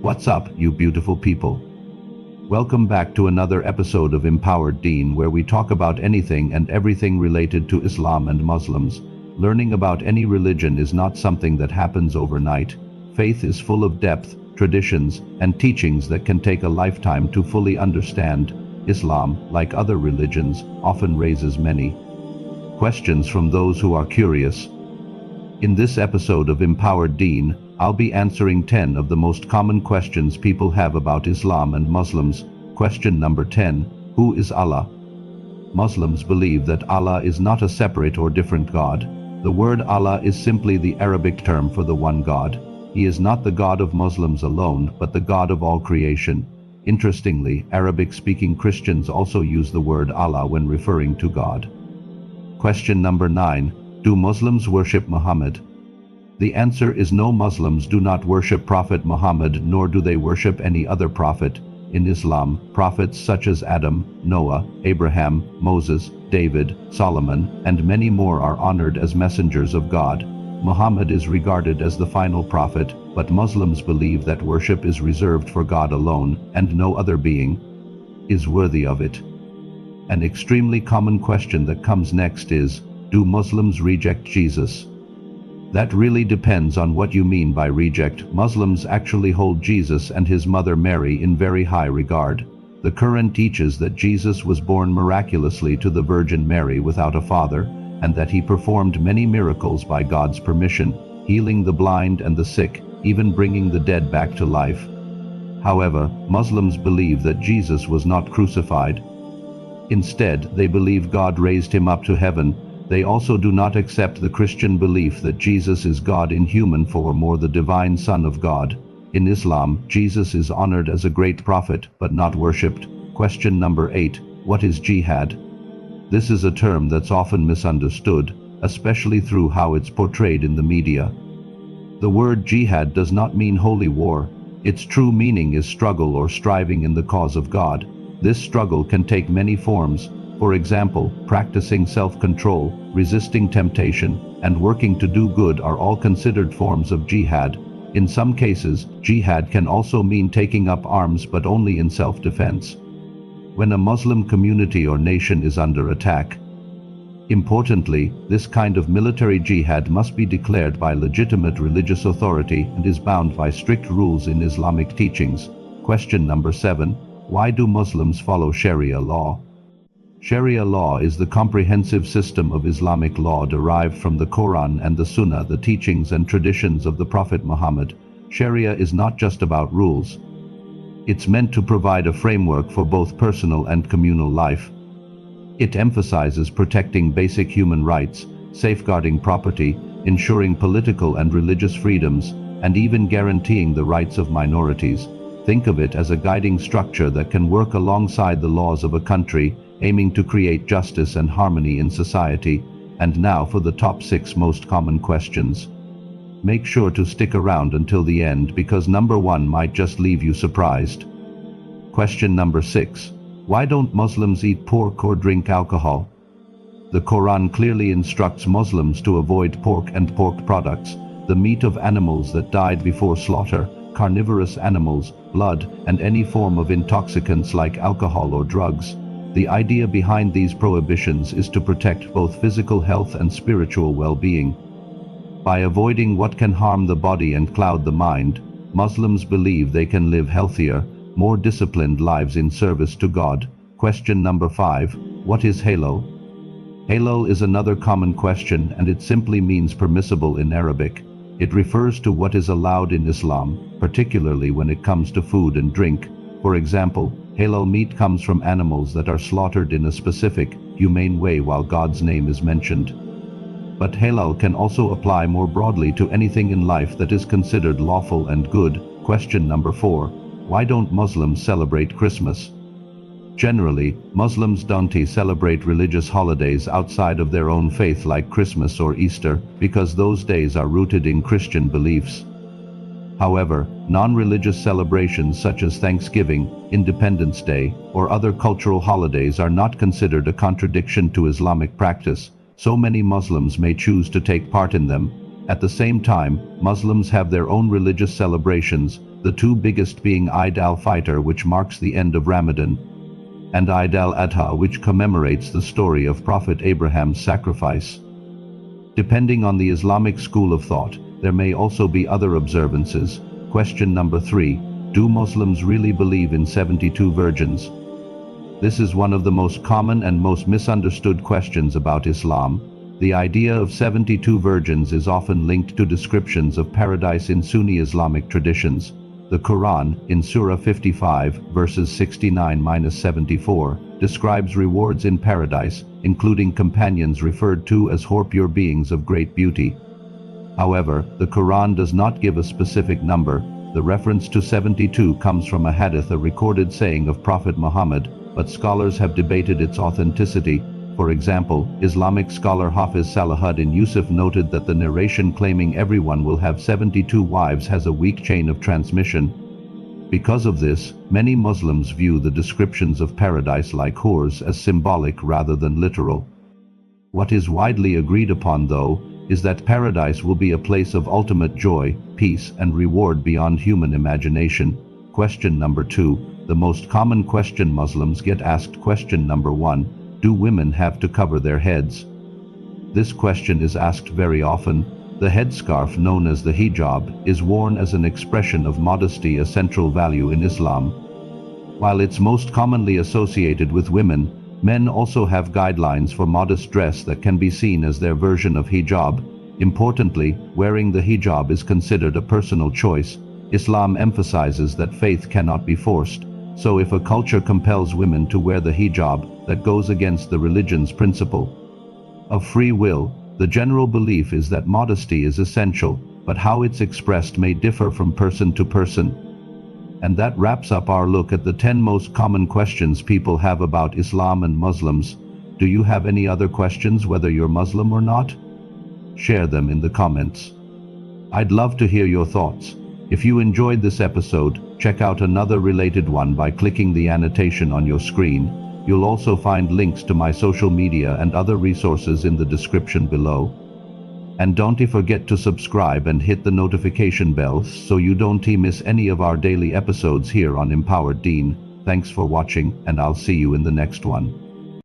What's up, you beautiful people? Welcome back to another episode of Empowered Deen, where we talk about anything and everything related to Islam and Muslims. Learning about any religion is not something that happens overnight. Faith is full of depth, traditions, and teachings that can take a lifetime to fully understand. Islam, like other religions, often raises many questions from those who are curious. In this episode of Empowered Deen, I'll be answering 10 of the most common questions people have about Islam and Muslims. Question number 10. Who is Allah? Muslims believe that Allah is not a separate or different God. The word Allah is simply the Arabic term for the one God. He is not the God of Muslims alone, but the God of all creation. Interestingly, Arabic-speaking Christians also use the word Allah when referring to God. Question number 9. Do Muslims worship Muhammad? The answer is no. Muslims do not worship Prophet Muhammad, nor do they worship any other prophet. In Islam, prophets such as Adam, Noah, Abraham, Moses, David, Solomon, and many more are honored as messengers of God. Muhammad is regarded as the final prophet, but Muslims believe that worship is reserved for God alone, and no other being is worthy of it. An extremely common question that comes next is, do Muslims reject Jesus? That really depends on what you mean by reject. Muslims actually hold Jesus and his mother Mary in very high regard. The Quran teaches that Jesus was born miraculously to the Virgin Mary without a father, and that he performed many miracles by God's permission, healing the blind and the sick, even bringing the dead back to life. However, Muslims believe that Jesus was not crucified. Instead, they believe God raised him up to heaven. They also do not accept the Christian belief that Jesus is God in human form or the divine Son of God. In Islam, Jesus is honored as a great prophet, but not worshipped. Question number 8. What is jihad? This is a term that's often misunderstood, especially through how it's portrayed in the media. The word jihad does not mean holy war. Its true meaning is struggle or striving in the cause of God. This struggle can take many forms. For example, practicing self-control, resisting temptation, and working to do good are all considered forms of jihad. In some cases, jihad can also mean taking up arms, but only in self-defense. When a Muslim community or nation is under attack, importantly, this kind of military jihad must be declared by legitimate religious authority and is bound by strict rules in Islamic teachings. Question number 7. Why do Muslims follow Sharia law? Sharia law is the comprehensive system of Islamic law derived from the Quran and the Sunnah, the teachings and traditions of the Prophet Muhammad. Sharia is not just about rules. It's meant to provide a framework for both personal and communal life. It emphasizes protecting basic human rights, safeguarding property, ensuring political and religious freedoms, and even guaranteeing the rights of minorities. Think of it as a guiding structure that can work alongside the laws of a country, aiming to create justice and harmony in society. And now for the top 6 most common questions. Make sure to stick around until the end, because number 1 might just leave you surprised. Question number 6. Why don't Muslims eat pork or drink alcohol? The Quran clearly instructs Muslims to avoid pork and pork products, the meat of animals that died before slaughter, carnivorous animals, blood, and any form of intoxicants like alcohol or drugs. The idea behind these prohibitions is to protect both physical health and spiritual well-being. By avoiding what can harm the body and cloud the mind, Muslims believe they can live healthier, more disciplined lives in service to God. Question number 5. What is halal? Halal is another common question, and it simply means permissible in Arabic. It refers to what is allowed in Islam, particularly when it comes to food and drink. For example, halal meat comes from animals that are slaughtered in a specific, humane way while God's name is mentioned. But halal can also apply more broadly to anything in life that is considered lawful and good. Question number 4. Why don't Muslims celebrate Christmas? Generally, Muslims don't celebrate religious holidays outside of their own faith like Christmas or Easter, because those days are rooted in Christian beliefs. However, non-religious celebrations such as Thanksgiving, Independence Day, or other cultural holidays are not considered a contradiction to Islamic practice, so many Muslims may choose to take part in them. At the same time, Muslims have their own religious celebrations, the two biggest being Eid al-Fitr, which marks the end of Ramadan, and Eid al-Adha, which commemorates the story of Prophet Abraham's sacrifice. Depending on the Islamic school of thought, there may also be other observances. Question number 3. Do Muslims really believe in 72 virgins? This is one of the most common and most misunderstood questions about Islam. The idea of 72 virgins is often linked to descriptions of paradise in Sunni Islamic traditions. The Quran, in Surah 55, verses 69-74, describes rewards in paradise, including companions referred to as pure beings of great beauty. However, the Quran does not give a specific number. The reference to 72 comes from a hadith, a recorded saying of Prophet Muhammad, but scholars have debated its authenticity. For example, Islamic scholar Hafiz Salahuddin Yusuf noted that the narration claiming everyone will have 72 wives has a weak chain of transmission. Because of this, many Muslims view the descriptions of paradise like hurs as symbolic rather than literal. What is widely agreed upon, though, is that paradise will be a place of ultimate joy, peace, and reward beyond human imagination. Question number 2. The most common question Muslims get asked. Question number 1. Do women have to cover their heads? This question is asked very often. The headscarf, known as the hijab, is worn as an expression of modesty, a central value in Islam. While it's most commonly associated with women, men also have guidelines for modest dress that can be seen as their version of hijab. Importantly, wearing the hijab is considered a personal choice. Islam emphasizes that faith cannot be forced. So if a culture compels women to wear the hijab, that goes against the religion's principle of free will. The general belief is that modesty is essential, but how it's expressed may differ from person to person. And that wraps up our look at the 10 most common questions people have about Islam and Muslims. Do you have any other questions, whether you're Muslim or not? Share them in the comments. I'd love to hear your thoughts. If you enjoyed this episode, check out another related one by clicking the annotation on your screen. You'll also find links to my social media and other resources in the description below. And don't forget to subscribe and hit the notification bell so you don't miss any of our daily episodes here on Empowered Deen. Thanks for watching, and I'll see you in the next one.